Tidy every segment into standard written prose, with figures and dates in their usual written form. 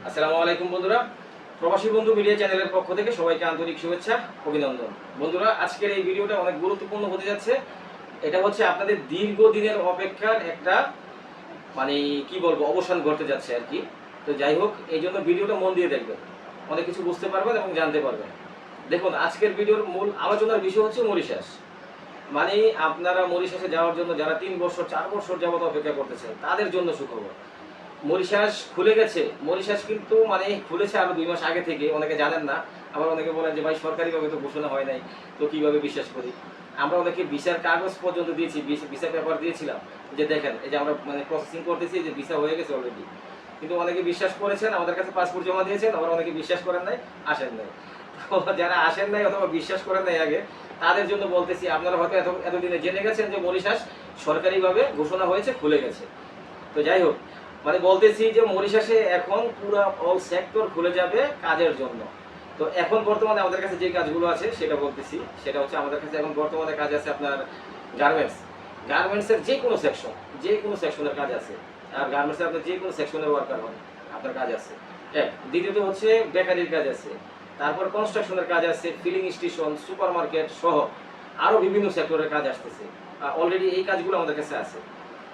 আসসালামু আলাইকুম বন্ধুরা, প্রবাসী বন্ধু মিডিয়া চ্যানেলের পক্ষ থেকে সবাইকে আন্তরিক শুভেচ্ছা, অভিনন্দন। বন্ধুরা, আজকের এই ভিডিওটা অনেক গুরুত্বপূর্ণ হতে যাচ্ছে। এটা হচ্ছে আপনাদের দীর্ঘদিনের অপেক্ষার একটা মানে কি বলবো অবসান ঘটতে যাচ্ছে আর কি। তো যাই হোক, এই জন্য ভিডিওটা মন দিয়ে দেখবেন, অনেক কিছু বুঝতে পারবেন এবং জানতে পারবেন। দেখুন, আজকের ভিডিওর মূল আলোচনার বিষয় হচ্ছে মরিশাস। মানে আপনারা মরিশাসে যাওয়ার জন্য যারা 3 বছর 4 বছর যাবত অপেক্ষা করতেছেন তাদের জন্য সুখবর। মরিশাস খুলে গেছে। মরিশাস কিন্তু মানে খুলেছে আরো 2 মাস আগে থেকে, অনেকে জানেন না। আবার অনেকে বলেন যে ভাই সরকারিভাবে তো ঘোষণা হয় নাই, তো কিভাবে বিশ্বাস করি। আমরা অনেকে ভিসার কাগজ পর্যন্ত দিয়েছি, ভিসা পেপার দিয়েছিলাম, যে দেখেন এই যে আমরা মানে প্রসেসিং করতেছি, যে ভিসা হয়ে গেছে অলরেডি। কিন্তু অনেকে বিশ্বাস করেছেন, আমাদের কাছে পাসপোর্ট জমা দিয়েছেন, আবার অনেকে বিশ্বাস করেন নাই, আসেন নাই। তো যারা আসেন নাই অথবা বিশ্বাস করেন নাই আগে, তাদের জন্য বলতেছি, আপনারা হয়তো এতদিনে জেনে গেছেন যে মরিশাস সরকারিভাবে ঘোষণা হয়েছে, খুলে গেছে। তো যাই হোক, মানে বলতেছি যে মরিশাসে এখন পুরা অল সেক্টর খুলে যাবে কাজের জন্য। তো এখন বর্তমানে আমাদের কাছে যে কাজগুলো আছে সেটা বলতেছি। সেটা হচ্ছে আমাদের কাছে এখন বর্তমানে কাজ আছে আপনার গার্মেন্টস। গার্মেন্টসের যে কোনো সেকশন, যে কোনো সেকশনের কাজ আছে। আর গার্মেন্টসের আপনার যে কোনো সেকশনের ওয়ার্কার হন, আপনার কাজ আছে। এক, দ্বিতীয়ত হচ্ছে বেকারির কাজ আছে। তারপর কনস্ট্রাকশনের কাজ আছে, ফিলিং স্টেশন, সুপার মার্কেট সহ আরও বিভিন্ন সেক্টরের কাজ আসতেছে। অলরেডি এই কাজগুলো আমাদের কাছে আছে।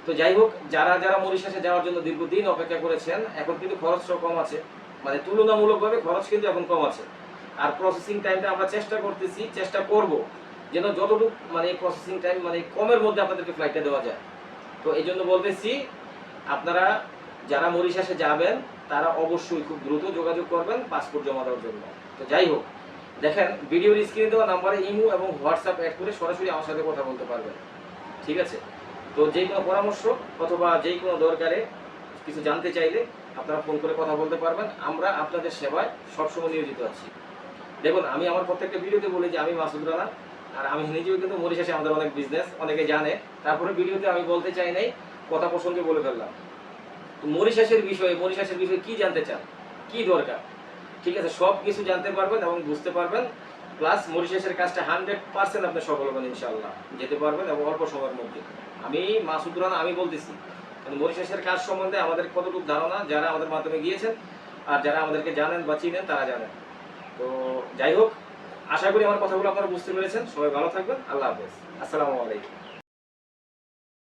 তো যাই হোক, যারা যারা মরিশাসে যাওয়ার জন্য দীর্ঘদিন অপেক্ষা করেছেন, এখন কিন্তু খরচটাও কম আছে। মানে তুলনামূলকভাবে খরচ কিন্তু এখন কম আছে। আর প্রসেসিং টাইমটা আমরা চেষ্টা করব যেন যতটুকু মানে প্রসেসিং টাইম মানে কমের মধ্যে আপনাদেরকে ফ্লাইটটা দেওয়া যায়। তো এই জন্য বলতেছি, আপনারা যারা মরিশাসে যাবেন তারা অবশ্যই খুব দ্রুত যোগাযোগ করবেন পাসপোর্ট জমা দেওয়ার জন্য। তো যাই হোক, দেখেন ভিডিওর স্ক্রিনে দেওয়া নাম্বারে ইমো এবং হোয়াটসঅ্যাপ অ্যাড করে সরাসরি আমার সাথে কথা বলতে পারবেন। ঠিক আছে? তো যে কোনো পরামর্শ অথবা যে কোনো দরকারে কিছু জানতে চাইলে আপনারা ফোন করে কথা বলতে পারবেন। আমরা আপনাদের সেবায় সবসময় নিয়োজিত আছি। দেখুন, আমি আমার প্রত্যেকটা ভিডিওতে বলি যে আমি মাসুদ রানা, আর আমি নিজেও কিন্তু মরিশাসে আমাদের অনেক বিজনেস, অনেকে জানে। তারপরে ভিডিওতে আমি বলতে চাই নাই, কথা প্রসঙ্গে বলে ফেললাম। তো মরিশাসের বিষয়ে কি জানতে চান, কি দরকার, ঠিক আছে, সব কিছু জানতে পারবেন এবং বুঝতে পারবেন। প্লাস মরিশাসের কাজটা 100% আপনি সফল হবেন ইনশাআল্লাহ, যেতে পারবেন এবং অল্প সময়ের মধ্যে। আমি মাসুদ রানা, আমি বলতেছি মরিশাসের কাজ সম্বন্ধে আমাদের কতটুকু ধারণা, যারা আমাদের মাধ্যমে গিয়েছেন আর যারা আমাদেরকে জানেন বা চিনেন তারা জানেন। তো যাই হোক, আশা করি আমার কথাগুলো আপনারা বুঝতে পেরেছেন। সবাই ভালো থাকবেন। আল্লাহ হাফেজ। আসসালামু আলাইকুম।